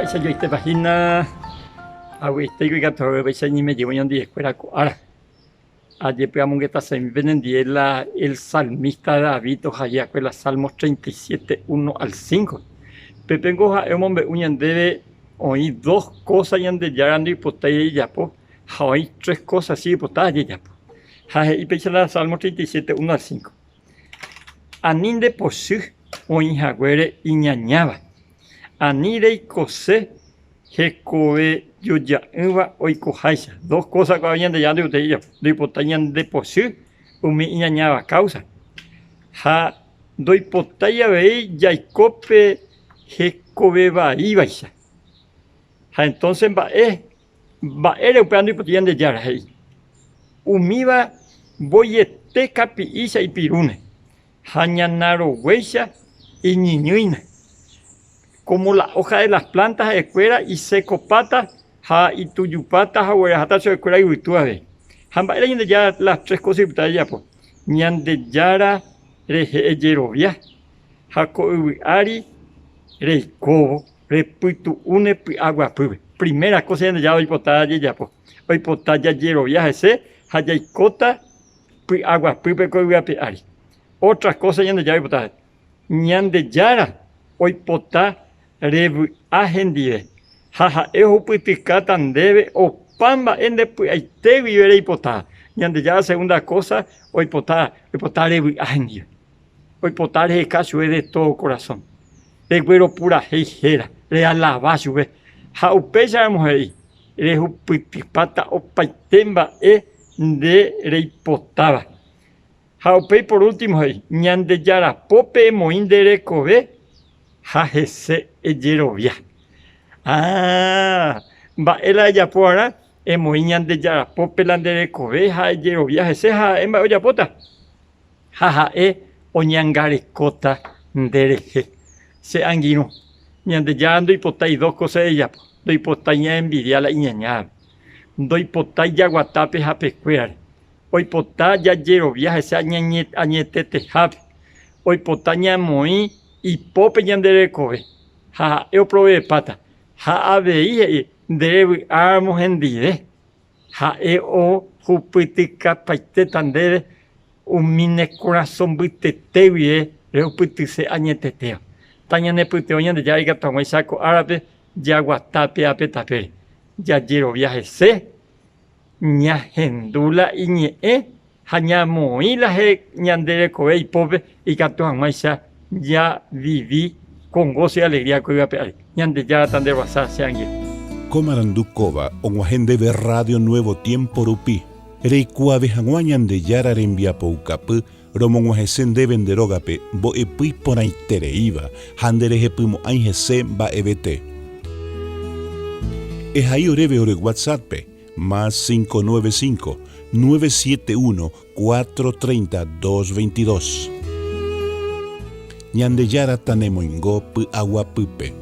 Paisa yo esta página agüiste y gato paisa ni me llevo en día escuela ahora. Ayer pegamos que está en Venezuela el salmista David Ojaya con los Salmos 37, 1 al 5. Pepe Goja hemos debe oír dos cosas y ande ya ando y potaje y ya po. Hoy tres cosas así potaje ya po. Y pecha la Salmos 37, 1 al 5. Aninde posig oír jaguere y ñañaba. Anire y cose Jecobe yoya uva oikojaisa. Dos cosas que habían de ya de ustedes. De potañan de posig umi y ñañaba causa. Ha doy potaya ve Jacope Jecobe va ibaisa. Ha entonces va upeando y potañan de yara ahí. Umiva boyete capi isa y pirune. Ha ñanaro hueisa y niñuina. Como la hoja de las plantas de escuela y secopata, ja y tuyupata, ja huerajata se escuela y virtuave. Jamba era yende ya las tres cosas y ya pues. Ñande yara reje yerovia, jaco ari reikobo, repuitu une agua pube. Primera cosa yende ya hoy potaya ya pues. Hoy potaya yerovia ese, jayaikota agua pube con ari. Otras cosas yende ya hoy potaya. Ñande yara hoy potá revu agendire. Jaja ejo putica tan debe o pamba ende te vivere hipotá. Ñande ya la segunda cosa, hoy potá revu agendire. Hoy potá re caso de todo corazón. De güero pura heijera, re alaba sube. Ja upecha mujer, re putipata o paitemba de re hipotaba. Ja upe por último, ñande yara pope moindere kobe. Jajese eyerovia. Va ela ya pora, emoiñan de ya popelan de cobeja eyerovia, jese ja emba oya pota. Jaja oñangarecota ndereje. Se anguino. Ñande ya ando y pota y dos cosas de ella. Doy pota ña envidia la iñaña. Doy pota ya guatape japecuear. Hoy pota ya yerovia, jese añetete jape. Hoy pota ña moi. Y pope yandere kobe. Ja, eu probé pata. Ja, abei, debe armo hendide. Ja, o jupitica paite tandere. Mine corazón butetewie. Reuputise añeteteo. Tañane puteo yande ya iga tomai saco árabe. Ya guatape ape tapere. Ya jero viaje se. Ña hendula y ñe. Ja, ña moi la je ñandere kobe y pope. Y gato amaisa. Ya viví con gozo y alegría que iba a pegar. Ñande ya tan de basar se han ido. Comarandukova, onguajende de Radio Nuevo Tiempo Rupi. Reikua vejanguañan de yara rembiapo ucapu, romonguajesen de venderogape, bo epui por aitere iba, handereje primo aingese ba ebete. Es ahí oreve ore WhatsApp, más 595 971 430 222. Ñande yara tanemoingo pu agua pupe.